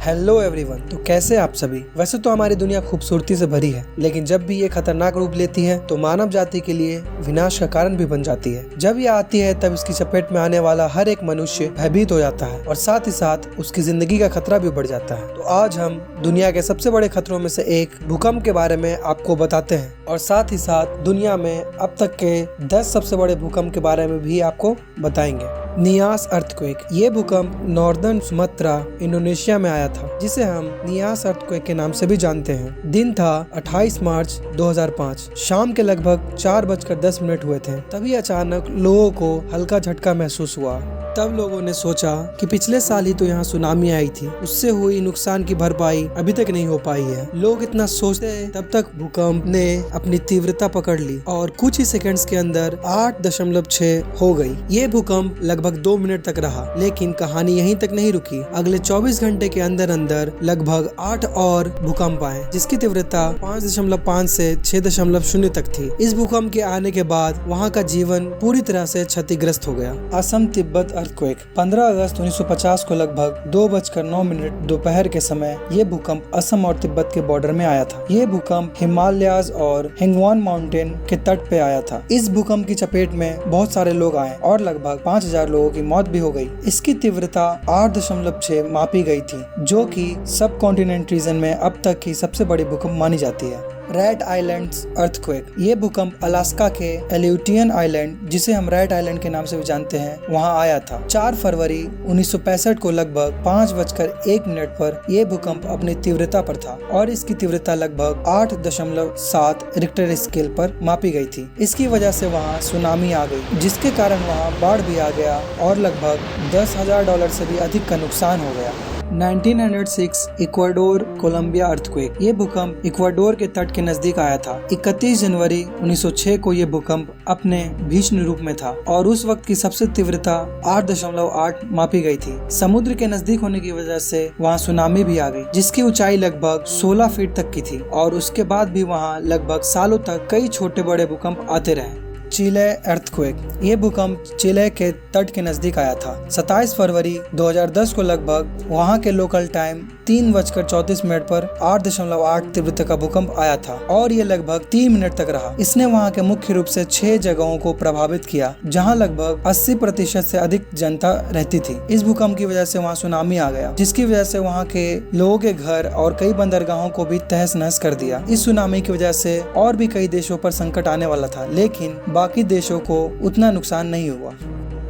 Hello everyone. तो कैसे आप सभी। वैसे तो हमारी दुनिया खूबसूरती से भरी है, लेकिन जब भी ये खतरनाक रूप लेती है तो मानव जाति के लिए विनाश का कारण भी बन जाती है। जब ये आती है तब इसकी चपेट में आने वाला हर एक मनुष्य भयभीत हो जाता है और साथ ही साथ उसकी जिंदगी का खतरा भी बढ़ जाता है। तो आज हम दुनिया के सबसे बड़े खतरों में से एक भूकंप के बारे में आपको बताते हैं और साथ ही साथ दुनिया में अब तक के 10 सबसे बड़े भूकंप के बारे में भी आपको बताएंगे। नियास अर्थक्वेक। ये भूकंप नॉर्दर्न सुमात्रा इंडोनेशिया में आया था, जिसे हम नियास अर्थक्वेक के नाम से भी जानते हैं। दिन था 28 मार्च 2005। शाम के लगभग 4:10 हुए थे। तभी अचानक लोगों को हल्का झटका महसूस हुआ। तब लोगों ने सोचा कि पिछले साल ही तो यहाँ सुनामी आई थी, उससे हुई नुकसान की भरपाई अभी तक नहीं हो पाई है। लोग इतना सोचते तब तक भूकंप ने अपनी तीव्रता पकड़ ली और कुछ ही सेकंड्स के अंदर 8.6 हो गई। ये भूकंप लगभग 2 मिनट तक रहा, लेकिन कहानी यहीं तक नहीं रुकी। अगले 24 घंटे के अंदर अंदर लगभग 8 और भूकंप आए, जिसकी तीव्रता 5.5 से 6.0 तक थी। इस भूकंप के आने के बाद वहाँ का जीवन पूरी तरह से क्षतिग्रस्त हो गया। असम तिब्बत अर्थक्वेक। 15 अगस्त 1950 को लगभग 2:09 दोपहर के समय ये भूकंप असम और तिब्बत के बॉर्डर में आया था। ये भूकंप हिमालयाज और हिंगवान माउंटेन के तट पे आया था। इस भूकंप की चपेट में बहुत सारे लोग आए और लगभग 5000 लोगों की मौत भी हो गई। इसकी तीव्रता 8.6 मापी गई थी, जो कि सब कॉन्टिनेंट रीजन में अब तक की सबसे बड़ी भूकंप मानी जाती है। Red islands earthquake. ये भूकंप अलास्का के एल्यूटियन आइलैंड, जिसे हम रेड आइलैंड के नाम से भी जानते हैं, वहां आया था। 4 फरवरी 1965 को लगभग 5:01 पर यह भूकंप अपनी तीव्रता पर था और इसकी तीव्रता लगभग 8.7 रिक्टर स्केल पर मापी गई थी। इसकी वजह से वहां सुनामी आ गई, जिसके कारण वहां बाढ़ भी आ गया और लगभग $10,000 से भी अधिक का नुकसान हो गया। 1906 इक्वाडोर कोलंबिया अर्थक्वेक। ये भूकंप इक्वाडोर के तट के नजदीक आया था। 31 जनवरी 1906 को ये भूकंप अपने भीषण रूप में था और उस वक्त की सबसे तीव्रता 8.8 मापी गई थी। समुद्र के नजदीक होने की वजह से वहाँ सुनामी भी आ गई, जिसकी ऊंचाई लगभग 16 फीट तक की थी और उसके बाद भी वहाँ लगभग सालों तक कई छोटे बड़े भूकंप आते रहे। चिले अर्थक्वेक। ये भूकंप चिले के तट के नजदीक आया था। 27 फरवरी 2010 को लगभग वहां के लोकल टाइम 3:34 पर 8.8 तीव्रता का भूकंप आया था और ये लगभग 3 मिनट तक रहा। इसने वहां के मुख्य रूप से 6 जगहों को प्रभावित किया, जहां लगभग 80% से अधिक जनता रहती थी। इस भूकंप की वजह से वहां सुनामी आ गया, जिसकी वजह से वहां के लोगों के घर और कई बंदरगाहों को भी तहस नहस कर दिया। इस सुनामी की वजह से और भी कई देशों पर संकट आने वाला था, लेकिन बाकी देशों को उतना नुकसान नहीं हुआ।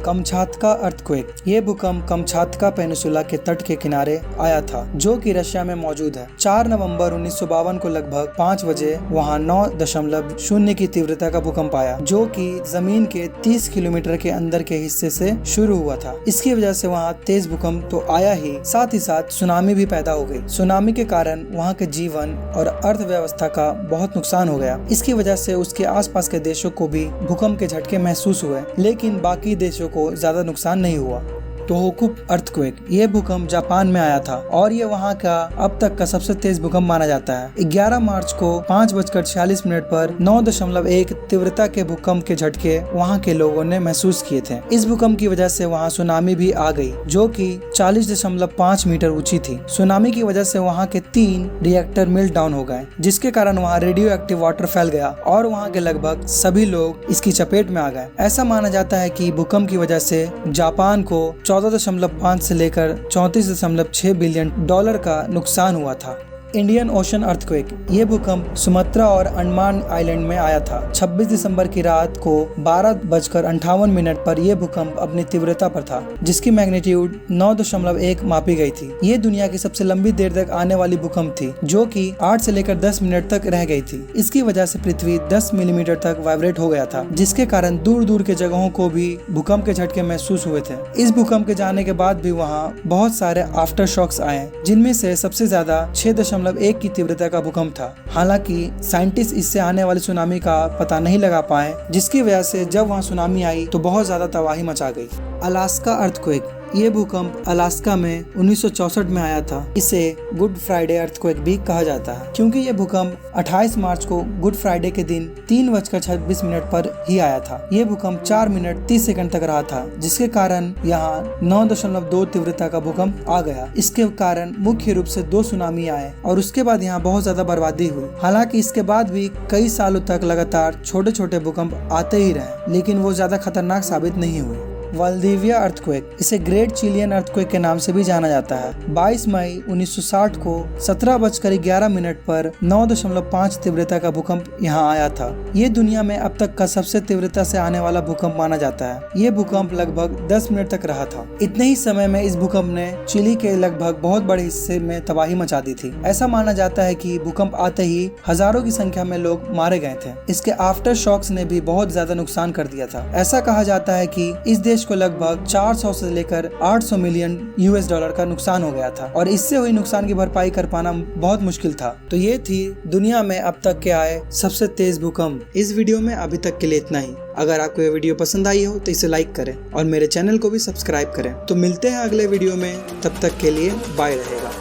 कमछातका अर्थक्वेक। ये भूकंप कमछातका पेनिसुला के तट के किनारे आया था, जो कि रशिया में मौजूद है। 4 नवंबर 1952 को लगभग 5 बजे वहां 9.0 की तीव्रता का भूकंप आया, जो कि जमीन के 30 किलोमीटर के अंदर के हिस्से से शुरू हुआ था। इसकी वजह से वहां तेज भूकंप तो आया ही, साथ ही साथ सुनामी भी पैदा हो गई। सुनामी के कारण वहां के जीवन और अर्थव्यवस्था का बहुत नुकसान हो गया। इसकी वजह से उसके आसपास के देशों को भी भूकंप के झटके महसूस हुए, लेकिन बाकी देशों को ज्यादा नुकसान नहीं हुआ। टोहोकु अर्थक्वेक। ये भूकंप जापान में आया था और ये वहाँ का अब तक का सबसे तेज भूकंप माना जाता है। 11 मार्च को 5:46 पर 9.1 तीव्रता के भूकंप के झटके वहाँ के लोगों ने महसूस किए थे। इस भूकंप की वजह से वहाँ सुनामी भी आ गई, जो कि 40.5 मीटर ऊंची थी। सुनामी की वजह से वहाँ के 3 रिएक्टर मेल्ट डाउन हो गए, जिसके कारण वहाँ रेडियो एक्टिव वाटर फैल गया और वहाँ के लगभग सभी लोग इसकी चपेट में आ गए। ऐसा माना जाता है कि भूकंप की वजह से जापान को 14.5 से लेकर 34.6 बिलियन डॉलर का नुकसान हुआ था। Indian ocean earthquake. ये भूकंप सुमात्रा और अंडमान आइलैंड में आया था। 26 दिसंबर की रात को 12:58 पर यह भूकंप अपनी तीव्रता पर था, जिसकी मैग्नीट्यूड 9.1 मापी गई थी। ये दुनिया की सबसे लंबी देर तक आने वाली भूकंप थी, जो कि 8 से लेकर 10 मिनट तक रह गई थी। इसकी वजह से पृथ्वी 10 मिलीमीटर तक वाइब्रेट हो गया था, जिसके कारण दूर दूर के जगहों को भी भूकंप के झटके महसूस हुए थे। इस भूकंप के जाने के बाद भी वहाँ बहुत सारे आफ्टर शॉक्स आए, जिनमें से सबसे ज्यादा 6.1 की तीव्रता का भूकंप था। हालांकि साइंटिस्ट इससे आने वाली सुनामी का पता नहीं लगा पाए, जिसकी वजह से जब वहां सुनामी आई तो बहुत ज्यादा तबाही मचा गई। Alaska earthquake. ये भूकंप अलास्का में 1964 में आया था। इसे गुड फ्राइडे अर्थक्वेक भी कहा जाता है, क्योंकि ये भूकंप 28 मार्च को गुड फ्राइडे के दिन 3:26 पर ही आया था। ये भूकंप 4 मिनट 30 सेकंड तक रहा था, जिसके कारण यहाँ 9.2 तीव्रता का भूकंप आ गया। इसके कारण मुख्य रूप से 2 सुनामी आए और उसके बाद यहाँ बहुत ज्यादा बर्बादी हुई। हालांकि इसके बाद भी कई सालों तक लगातार छोटे छोटे भूकंप आते ही रहे, लेकिन वो ज्यादा खतरनाक साबित नहीं हुए। वाल्दिविया अर्थक्वेक, इसे ग्रेट चिलियन अर्थक्वेक के नाम से भी जाना जाता है। 22 मई 1960 को 17:11 पर 9.5 तीव्रता का भूकंप यहाँ आया था। ये दुनिया में अब तक का सबसे तीव्रता से आने वाला भूकंप माना जाता है। ये भूकंप लगभग 10 मिनट तक रहा था। इतने ही समय में इस भूकंप ने चिली के लगभग बहुत बड़े हिस्से में तबाही मचा दी थी। ऐसा माना जाता है कि भूकंप आते ही हजारों की संख्या में लोग मारे गए थे। इसके आफ्टर शॉक्स ने भी बहुत ज्यादा नुकसान कर दिया था। ऐसा कहा जाता है कि इस देश को लगभग 400 से लेकर 800 मिलियन $US का नुकसान हो गया था और इससे हुई नुकसान की भरपाई कर पाना बहुत मुश्किल था। तो ये थी दुनिया में अब तक के आए सबसे तेज भूकंप। इस वीडियो में अभी तक के लिए इतना ही। अगर आपको ये वीडियो पसंद आई हो तो इसे लाइक करें और मेरे चैनल को भी सब्सक्राइब करें। तो मिलते हैं अगले वीडियो में, तब तक के लिए बाय रहेगा।